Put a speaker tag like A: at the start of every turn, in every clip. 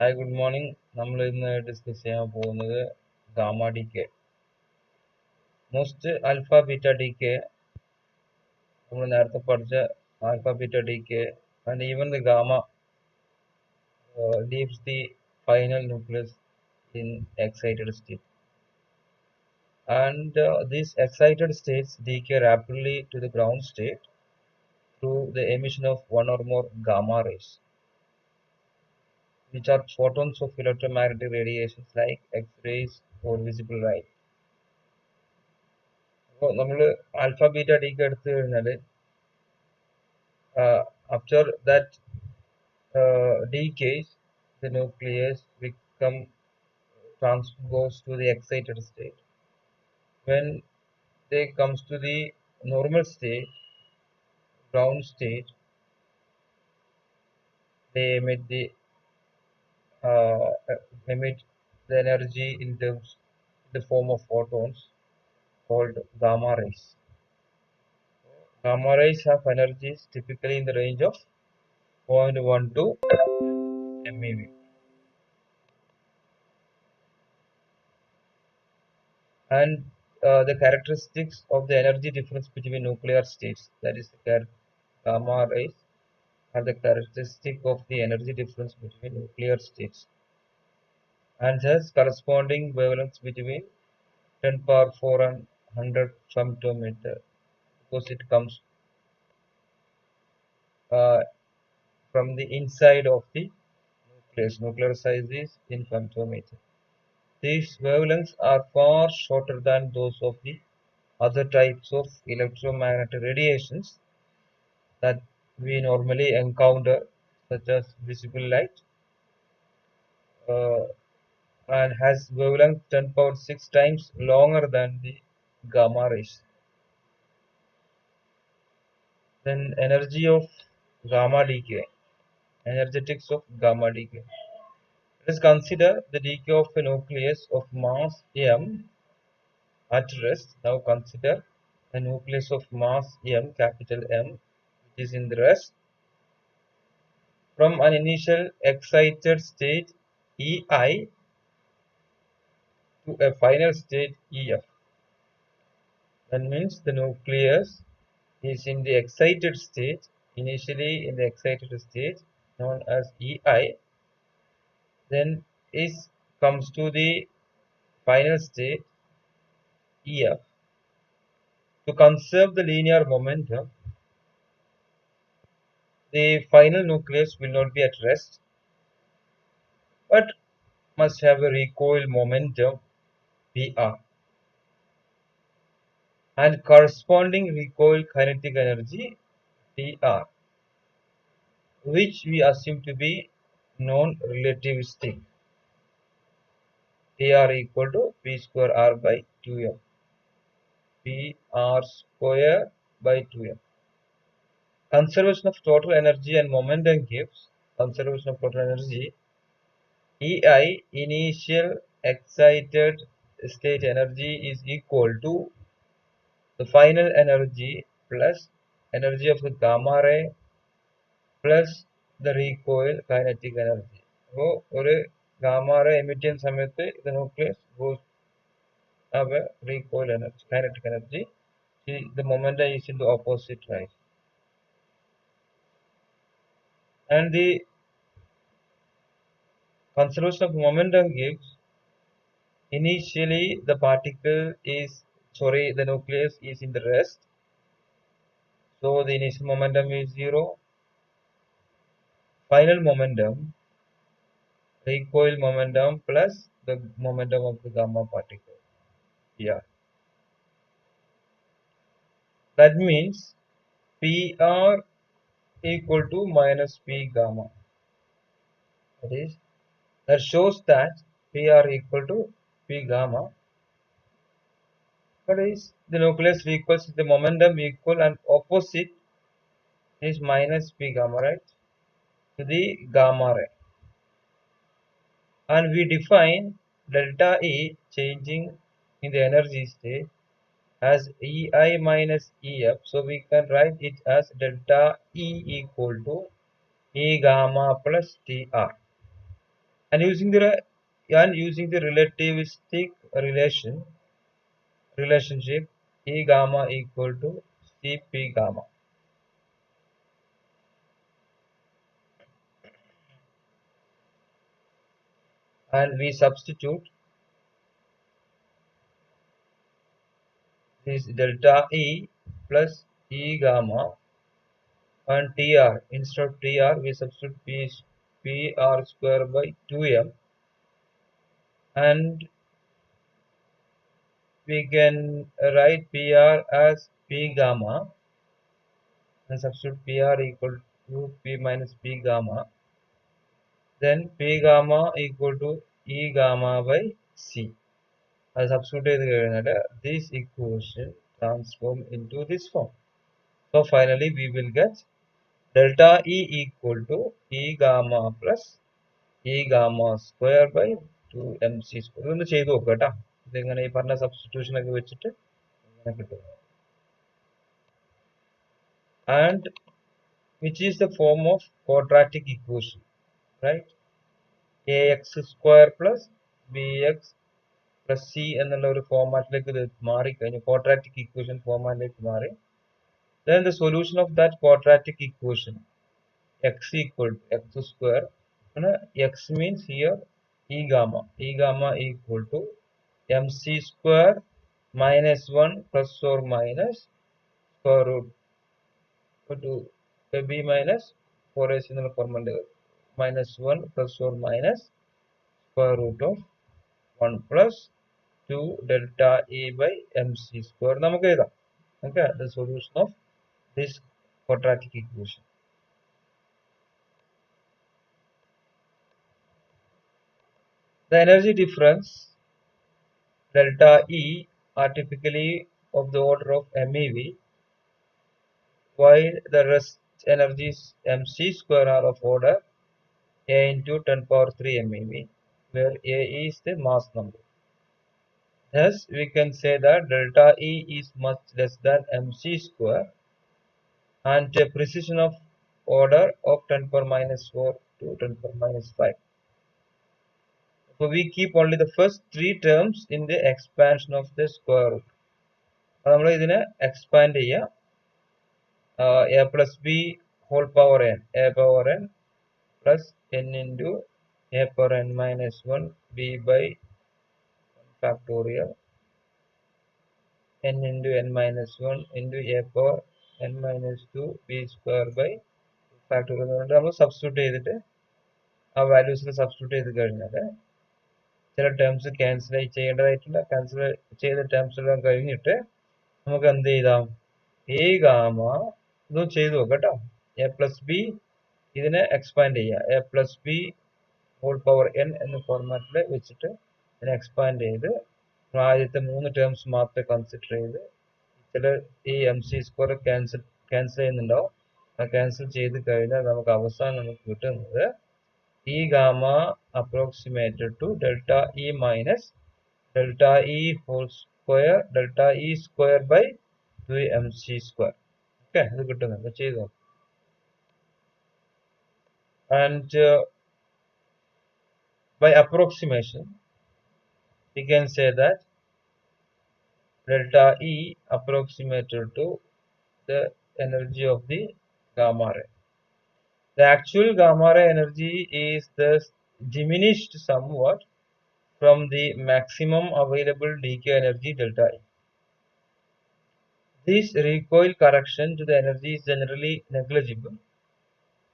A: Hi good morning. നമ്മൾ ഇന്ന് discuss ചെയ്യാൻ പോകുന്നത് gamma D K. Most alpha beta D K നമ്മൾ നേരത്തെ പഠിച്ച alpha beta D K and even the gamma leaves the final nucleus in excited state, and these excited states decay rapidly to the ground state through the emission of one or more gamma rays, which are photons of electromagnetic radiations like X-rays or visible light. അപ്പോൾ നമ്മൾ alpha beta D K എടുത്തു കഴിഞ്ഞാൽ after that decays, the nucleus goes to the excited state. When they comes to the normal state, ground state, they uh, emit the energy in the form of photons called gamma rays. Gamma rays have energies typically in the range of 0.1 to MeV. And the characteristics of the energy difference between nuclear states, that is the gamma rays, are the characteristic of the energy difference between nuclear states, and has corresponding wavelengths between 10 power 4 and 100 femtometer, because it comes from the inside of the nucleus. Nuclear size is in femtometer. These wavelengths are far shorter than those of the other types of electromagnetic radiations that we normally encounter, such as visible light, and has wavelength 10 power 6 times longer than the gamma rays. Then energy of gamma decay, energetics of gamma decay. Let us consider the decay of a nucleus of mass m at rest. Now consider a nucleus of mass m, capital M, which is in the rest, from an initial excited state EI to a final state EF. That means the nucleus is in the excited state, initially in the excited state known as EI, then comes to the final state EF. To conserve the linear momentum, the final nucleus will not be at rest, but must have a recoil momentum VR and corresponding recoil kinetic energy TR, which we assume to be non-relativistic. TR equal to P square R by 2M. PR square by 2M. Conservation of total energy and momentum gives conservation of total energy. EI, initial excited state energy, is equal to the final energy plus energy of the gamma ray plus the recoil kinetic energy. So, ഒരു gamma ray emit ചെയ്യുന്ന സമയത്ത് the nucleus goes have a recoil energy, kinetic energy. The momentum is in the opposite right. And the conservation of momentum gives initially the nucleus is in the rest. So the initial momentum is 0. Final momentum, recoil momentum plus the momentum of the gamma particle. Yeah. That means PR equal to minus P gamma. That shows that PR equal to P gamma. But is the nucleus recoils, the momentum equal and opposite is minus P gamma, right? To the gamma ray. And we define delta E changing in the energy state as EI minus EF. So we can write it as delta E equal to E gamma plus TR. and using the relativistic relationship E gamma equal to Cp gamma, and we substitute this delta E plus E gamma and Tr. Instead of Tr, we substitute Pr square by 2m, and we can write Pr as P gamma and substitute Pr equal to P minus P gamma. Then P gamma equal to E gamma by C. As substitute this equation transform into this form. So finally we will get delta E equal to E gamma plus E gamma square by 2mc square. ഇതൊന്ന് ചെയ്തു നോക്കുക കേട്ടോ. ഇതിങ്ങനെ ഈ പറഞ്ഞ substitution ഒക്കെ വെച്ചിട്ട് ഇങ്ങനെ കിട്ടും. And which is the form of quadratic equation, right? ax square plus bx plus c എന്നുള്ള ഒരു ഫോമാറ്റിലേക്ക് ഇത് മാറിക്കഴിഞ്ഞു, ക്വാഡ്രാറ്റിക് ഇക്വേഷൻ ഫോമാറ്റിലേക്ക് മാറി. Then the solution of that quadratic equation x equal to x square, x means here e gamma equal to mc square minus 1 plus or minus square root to b minus 4ac എന്നുള്ള form ഉണ്ട്, minus 1 plus or minus square root of 1 plus 2 delta e by mc square നമുക്ക് എഴുതാം. Okay, the solution of this quadratic equation. The energy difference delta E are typically of the order of MeV, while the rest energies mc square are of order A into 10 power 3 MeV, where A is the mass number. Thus, we can say that delta E is much less than mc square and a precision of order of 10 power minus 4 to 10 power minus 5. So we keep only the first three terms in the expansion of the square root. നമ്മൾ ഇതിനെ expand ചെയ്യുക, a plus b whole power n, a power n plus n into a power n minus 1 b by factorial n into n minus 1 into a power n minus 2 b square by factorial കൊണ്ട് നമ്മൾ substitute ചെയ്തിട്ട് ആ വാല്യൂസിൽ substitute ചെയ്ത് കഴിഞ്ഞാൽ ചില terms cancel ചെയ്യേണ്ടതായിട്ടുണ്ട്. Cancel ചെയ്ത terms എല്ലാം കഴിഞ്ഞിട്ട് നമുക്ക് എന്ത് ചെയ്താം, എ ഗാമ ഇതും ചെയ്തു നോക്കാം കേട്ടോ. എ പ്ലസ് ബി ഇതിനെ എക്സ്പാൻഡ് ചെയ്യുക, A plus B whole power N എന്ന ഫോർമാറ്റിൽ വെച്ചിട്ട് ഇതിനെ എക്സ്പാൻഡ് ചെയ്ത് ആദ്യത്തെ മൂന്ന് ടേംസ് മാത്രമേ കൺസിഡർ ചെയ്ത് ചില ഈ എം സി സ്ക്വയർ ക്യാൻസൽ ചെയ്യുന്നുണ്ടാവും. ആ ക്യാൻസൽ ചെയ്ത് കഴിഞ്ഞാൽ നമുക്ക് അവസാനം നമുക്ക് കിട്ടുന്നത് E gamma approximated to delta E minus delta E whole square delta E square by 2mc square. Okay, ഇത് കിട്ടുന്നുണ്ട്, ചെയ്തു. And by approximation we can say that delta E approximated to the energy of the gamma ray. The actual gamma ray energy is thus diminished somewhat from the maximum available decay energy delta E. This recoil correction to the energy is generally negligible,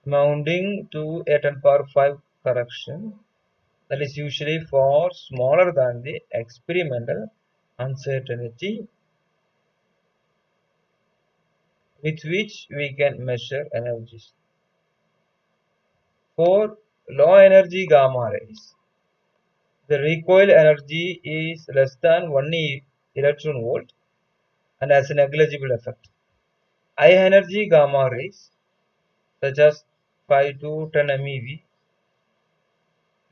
A: amounting to a 10 power 5 correction that is usually far smaller than the experimental uncertainty with which we can measure energies. For low energy gamma rays, the recoil energy is less than 1 electron volt and has a negligible effect. High energy gamma rays such as 5 to 10 MeV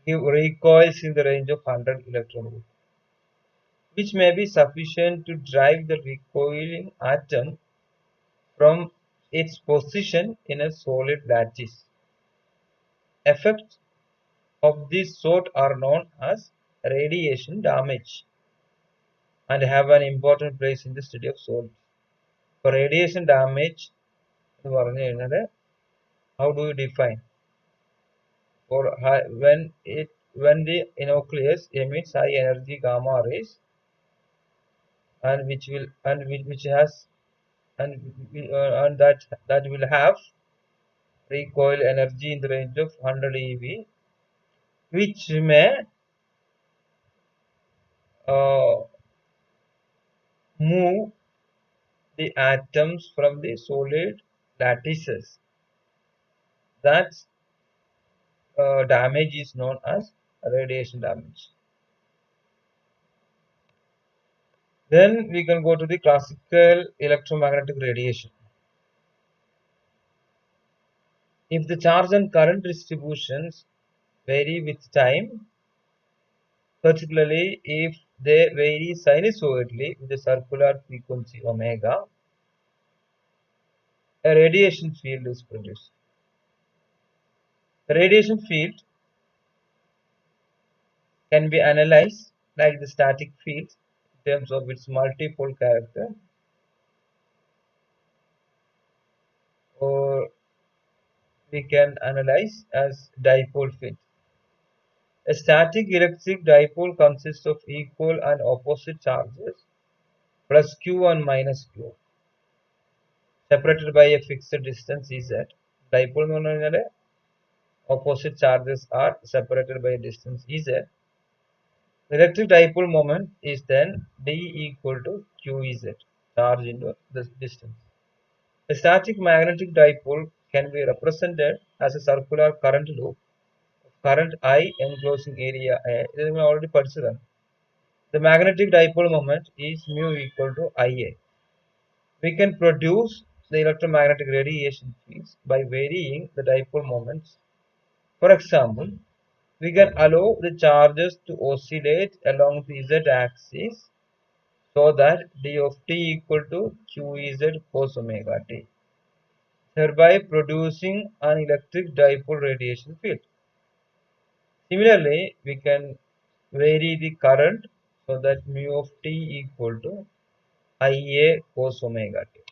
A: give recoils in the range of 100 electron volt, which may be sufficient to drive the recoiling atom from its position in a solid lattice. Effect of this sort are known as radiation damage and have an important place in the study of soils. For radiation damage, how do you define? For when the nucleus emits high energy gamma rays and which has and that will have recoil energy in the range of 100 eV, which may uh, move the atoms from the solid lattices. That damage is known as radiation damage. Then we can go to the classical electromagnetic radiation. If the charge and current distributions vary with time, particularly if they vary sinusoidally with a circular frequency omega, a radiation field is produced. The radiation field can be analyzed like the static field in terms of its multipole character, or we can analyze as dipole field. A static electric dipole consists of equal and opposite charges plus q and minus q separated by a fixed distance z. Dipole എന്ന് പറഞ്ഞു കഴിഞ്ഞാൽ opposite charges are separated by a distance z. The electric dipole moment is then d equal to qz, charge into the distance. A static magnetic dipole can be represented as a circular current loop of current I enclosing area A. ഇത് നിങ്ങൾ already പഠിച്ചതാണ്. The magnetic dipole moment is mu equal to Ia. We can produce the electromagnetic radiation fields by varying the dipole moments. For example, we can allow the charges to oscillate along the z-axis so that d of t equal to qez cos omega t, thereby producing an electric dipole radiation field. Similarly, we can vary the current so that mu of t equal to Ia cos omega t.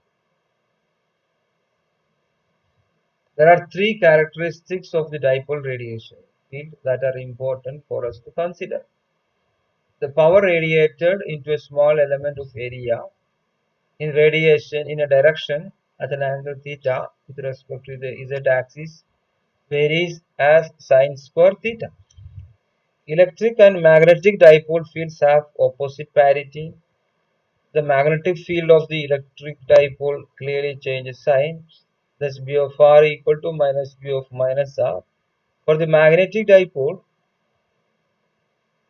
A: There are three characteristics of the dipole radiation field that are important for us to consider. The power radiated into a small element of area in radiation in a direction at an angle theta with respect to the z-axis varies as sine square theta. Electric and magnetic dipole fields have opposite parity. The magnetic field of the electric dipole clearly changes sign. Thus B of r equal to minus B of minus r. For the magnetic dipole,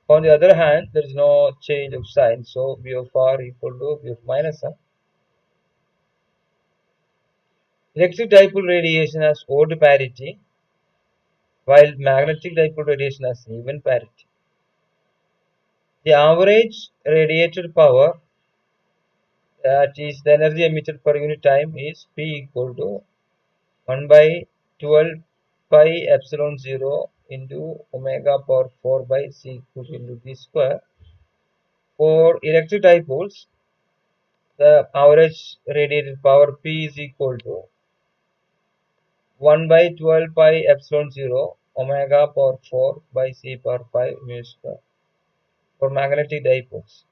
A: on the other hand, there is no change of sign, so B of r equal to B of minus r. Electric dipole radiation has odd parity, while magnetic dipole radiation has even parity. The average radiated power, that is the energy emitted per unit time, is P equal to 1 by 12 pi epsilon 0 into omega power 4 by c equal to into d square. For electric dipoles, the average radiated power P is equal to 1 by 12 pi epsilon 0 omega power 4 by c power 5 mu square for magnetic dipoles.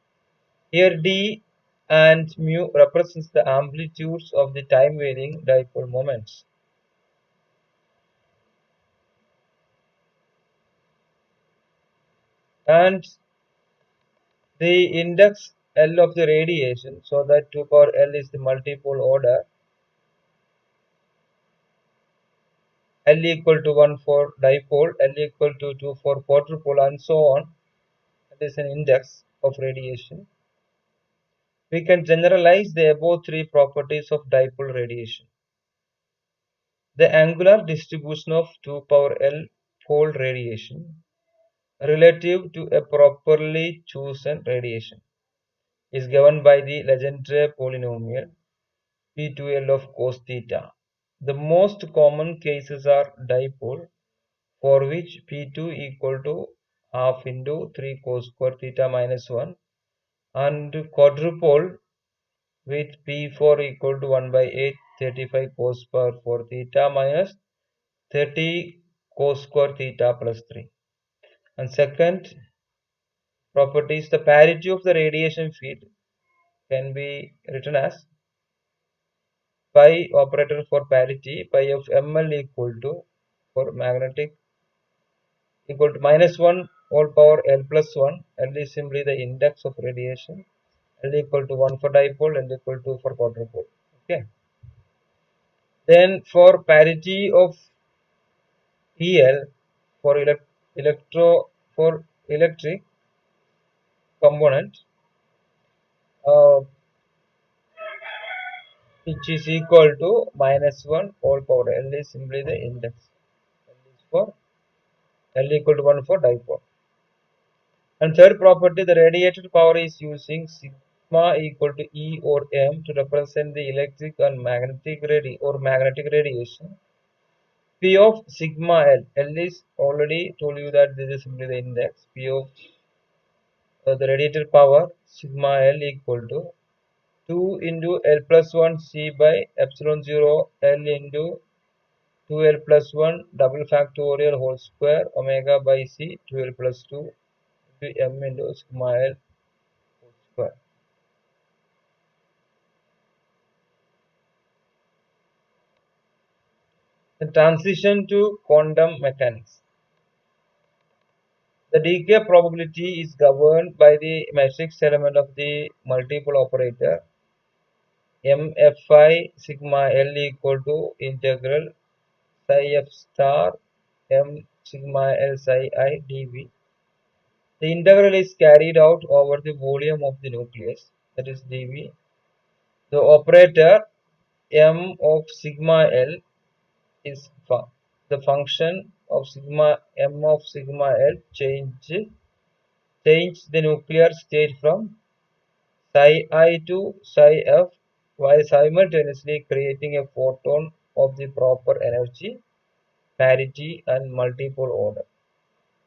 A: Here d and mu represents the amplitudes of the time varying dipole moments. And the index L of the radiation, so that 2 power L is the multipole order, L equal to 1 for dipole, L equal to 2 for quadrupole, and so on. That is an index of radiation. We can generalize the above three properties of dipole radiation. The angular distribution of 2 power L pole radiation relative to a properly chosen radiation is given by the Legendre polynomial P2L of cos theta. The most common cases are dipole, for which P2 equal to half into 3 cos square theta minus 1, and quadruple with P4 equal to 1 by 8 35 cos power 4 theta minus 30 cos square theta plus 3. And second property is the parity of the radiation field can be written as pi operator for parity, pi of ml equal to for magnetic equal to minus 1 whole power L plus 1. L is simply the index of radiation. L equal to 1 for dipole, L equal to for quadrupole. Okay. Then for parity of EL for for electric component, uh, which is equal to minus 1 whole power L is simply the index. L is for L equal to 1 for dipole. And third property, the radiated power is using sigma equal to E or M to represent the electric and magnetic radiation. P of sigma L. L is already told you that this is simply the index. P of the radiated power sigma L equal to 2 into L plus 1 C by epsilon 0 L into 2L plus 1 double factorial whole square omega by C 2L plus 2 into M into sigma L whole square. The transition to quantum mechanics. The decay probability is governed by the matrix element of the multiple operator mfi sigma L equal to integral psi f star m sigma L psi I dv. The integral is carried out over the volume of the nucleus, that is dv. The operator m of sigma L is the function of sigma m of sigma L change the nuclear state from psi I to psi f while simultaneously creating a photon of the proper energy, parity and multiple order.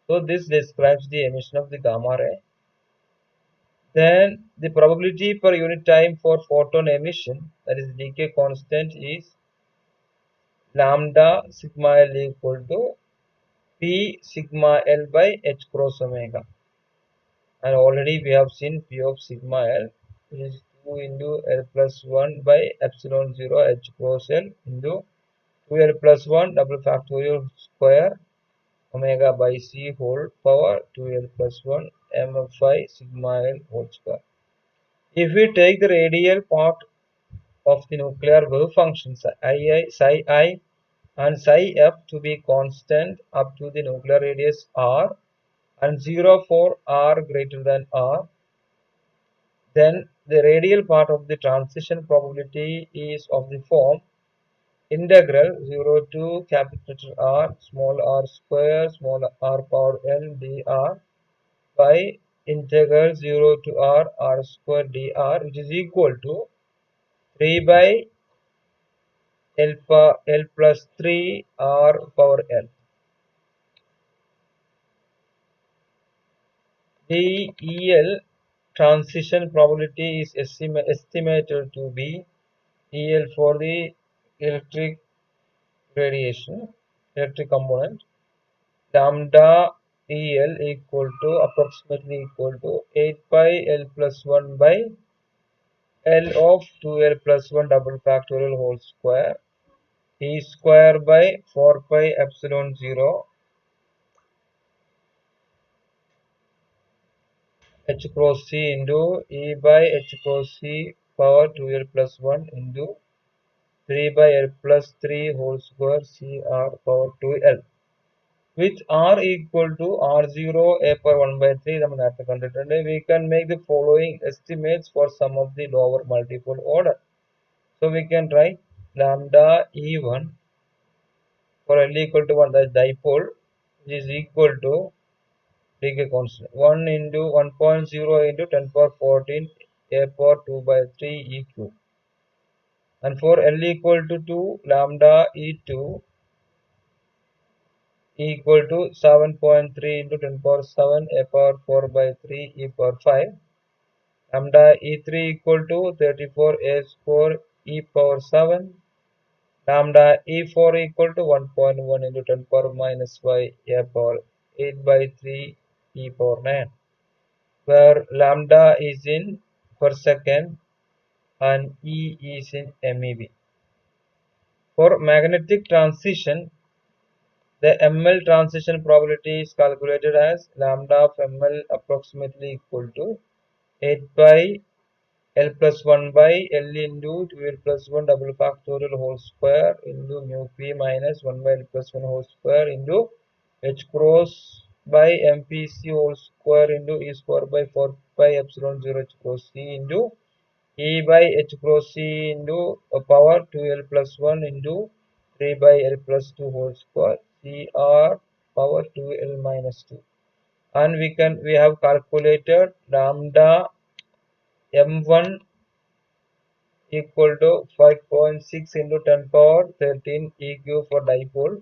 A: So this describes the emission of the gamma ray. Then the probability per unit time for photon emission, that is decay constant, is lambda sigma L equal to P sigma L by h cross omega. And already we have seen P of sigma L, which is 2 into L plus 1 by epsilon 0 h cross L into 2L plus 1 double factorial square omega by C whole power 2L plus 1 mfi sigma L whole square. If we take the radial part of the nuclear wave functions psi I and psi f to be constant up to the nuclear radius r and 0 for r greater than r, then the radial part of the transition probability is of the form integral 0 to capital R small r square small r power L dr by integral 0 to r square dr, which is equal to 3 by L plus 3 r power L. The EL transition probability is estimated to be EL for the electric radiation, electric component, lambda EL equal to approximately equal to 8 pi L plus 1 by L of 2L plus 1 double factorial whole square E square by 4 pi epsilon 0 h cross C into E by h cross C power 2L plus 1 into 3 by L plus 3 whole square CR power 2L. With r equal to r0 a power 1 by 3 we can make the following estimates for some of the lower multiple order. So we can write lambda E1 for L equal to 1, that is dipole, which is equal to decay constant 1 into 1.0 into 10 power 14 a power 2 by 3 e cube. And for L equal to 2, lambda E2 equal to 7.3 into 10 power 7 a power 4 by 3 e power 5. Lambda E3 equal to 34 a square e power 7. Lambda E4 equal to 1.1 into 10 power minus 5 a power 8 by 3 e power 9, where lambda is in per second and E is in MeV. For magnetic transition, the ML transition probability is calculated as lambda of ML approximately equal to 8 by L plus 1 by L into 2L plus 1 double factorial whole square into mu p minus 1 by L plus 1 whole square into H cross by MPC whole square into E square by 4 pi epsilon 0 H cross C into E by H cross C into a power 2L plus 1 into 3 by L plus 2 whole square CR power 2L minus 2. And we have calculated lambda M1 equal to 5.6 into 10 power 13 e cube for dipole,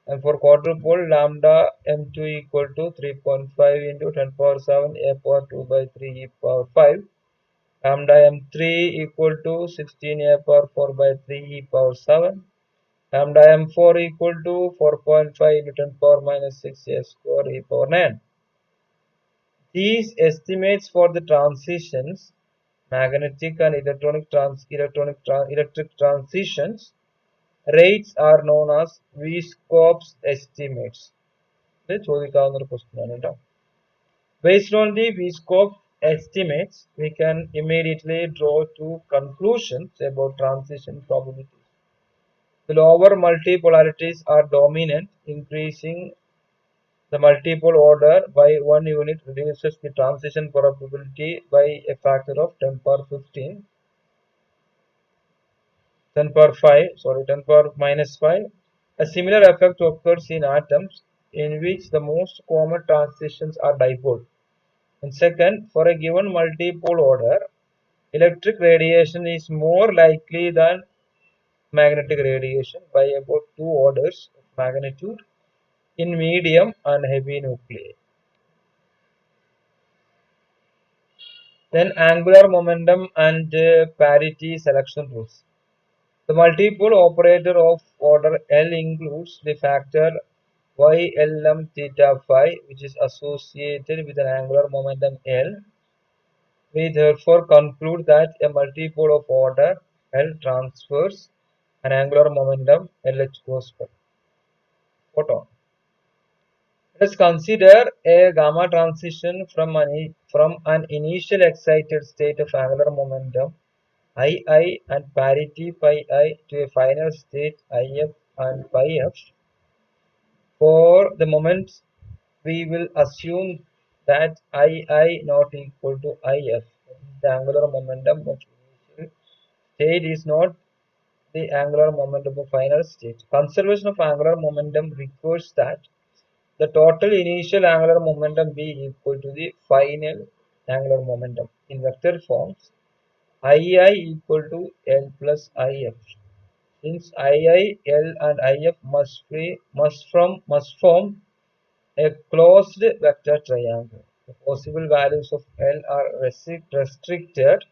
A: and for quadrupole lambda m2 equal to 3.5 into 10 power 7 a power 2 by 3 e power 5, lambda m3 equal to 16 a power 4 by 3 e power 7, lambda m4 equal to 4.5 into 10 power minus 6 a square e power 9. These estimates for the transitions, magnetic and electric transitions, rates are known as Weisskopf estimates. Based on the Weisskopf estimates, we can immediately draw two conclusions about transition probabilities. The lower multipolarities are dominant, increasing the multiple order by 1 unit reduces the transition probability by a factor of 10 power 15, 10 power 5, sorry, 10 power minus 5. A similar effect occurs in atoms in which the most common transitions are dipole. And second, for a given multipole order, electric radiation is more likely than magnetic radiation by about 2 orders of magnitude in medium and heavy nuclei. Then angular momentum and parity selection rules. The multipole operator of order L includes the factor Ylm theta phi, which is associated with an angular momentum L. We therefore conclude that a multipole of order L transfers an angular momentum LH goes per photon. Let us consider a gamma transition from an initial excited state of angular momentum II and parity pi I to a final state IF and pi F. For the moment, we will assume that II not equal to IF. The angular momentum of initial state is not the angular momentum of final state. Conservation of angular momentum requires that the total initial angular momentum be equal to the final angular momentum in vector forms. II equal to L plus IF. Since II, L and IF must form a closed vector triangle. The possible values of L are restricted.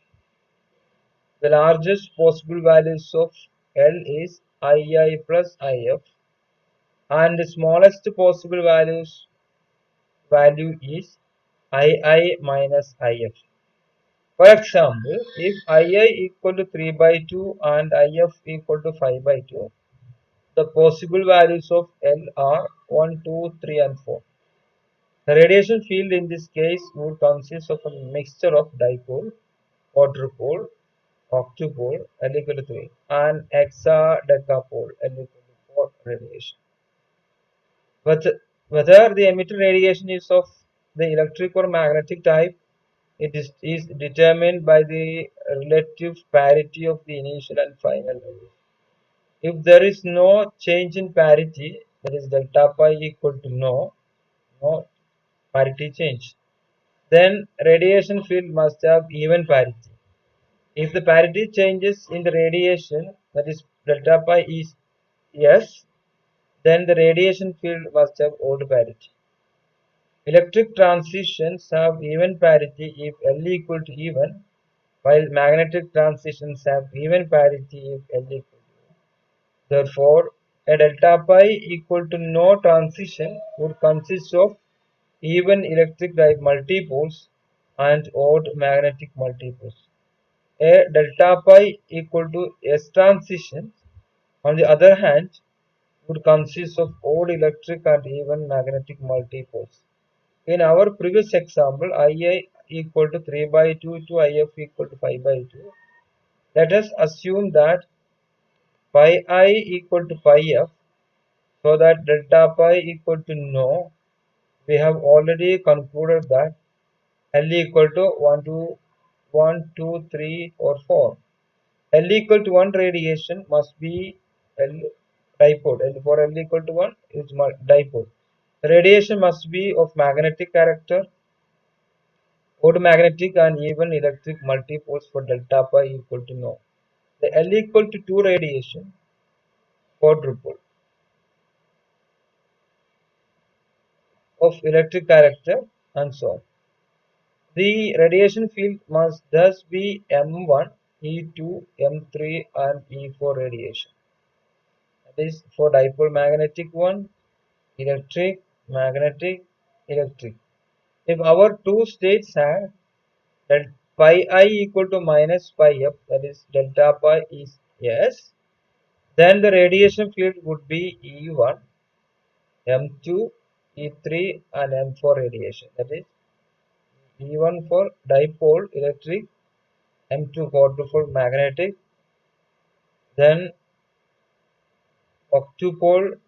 A: The largest possible values of L is II plus IF, and the smallest possible value is II minus IF. For example, if II equal to 3 by 2 and IF equal to 5 by 2, the possible values of L are 1, 2, 3 and 4. The radiation field in this case would consist of a mixture of dipole, quadrupole, octupole L equal to 3 and hexadecapole L equal to 4 radiation. Whether the emitted radiation is of the electric or magnetic type, it is determined by the relative parity of the initial and final values. If there is no change in parity, that is delta pi equal to no parity change, then radiation field must have even parity. If the parity changes in the radiation, that is delta pi is yes, then the radiation field must have odd parity. Electric transitions have even parity if L equal to even, while magnetic transitions have even parity if L equal to even. Therefore, a delta pi equal to no transition would consist of even electric multipoles and odd magnetic multipoles. A delta pi equal to S transition, on the other hand, would consist of odd electric and even magnetic multipoles. In our previous example, Ia equal to 3 by 2 to If equal to 5 by 2. Let us assume that pi I equal to pi F, so that delta pi equal to no. We have already concluded that L equal to 1, 2, 3 or 4. L equal to 1 radiation must be L dipole. For L equal to 1 is dipole. The radiation must be of magnetic character, odd magnetic and even electric multipoles for delta pi equal to no. The L equal to 2 radiation, quadrupole of electric character and so on. The radiation field must thus be M1, E2, M3 and E4 radiation. That is for dipole magnetic one, electric, magnetic, electric. If our two states have pi I equal to minus pi f, that is delta pi is yes, then the radiation field would be E1, M2, E3 and M4 radiation. That is E1 for dipole electric, M2 quadrupole magnetic, then octupole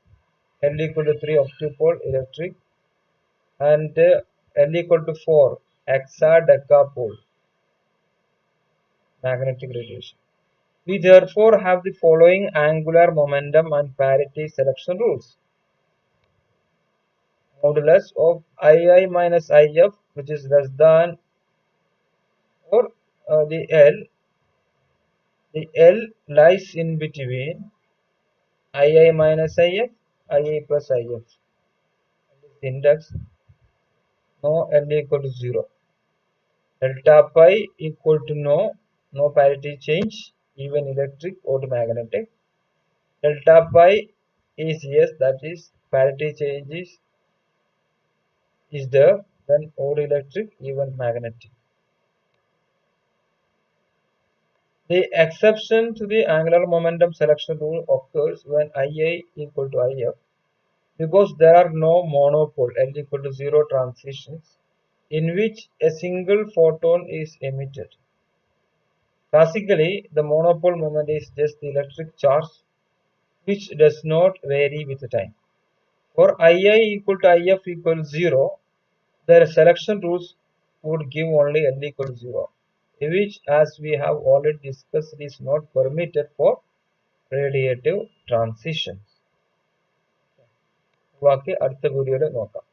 A: L equal to 3 octupole electric, and L equal to 4 hexadecapole magnetic radiation. We therefore have the following angular momentum and parity selection rules. Modulus of II minus IF, which is less than or the L lies in between II minus IF, II plus IF. Index no L equal to 0. Delta pi equal to no parity change, even electric or magnetic. Delta pi is yes, that is parity change is there, then or electric, even magnetic. The exception to the angular momentum selection rule occurs when Ia equal to If, because there are no monopole L equal to 0 transitions in which a single photon is emitted. Classically, the monopole moment is just the electric charge which does not vary with time. For Ia equal to If equal to 0, the selection rules would give only L equal to 0, which, as we have already discussed, is not permitted for radiative transitions. ബാക്കി അടുത്ത വീഡിയോയിൽ നോക്കാം.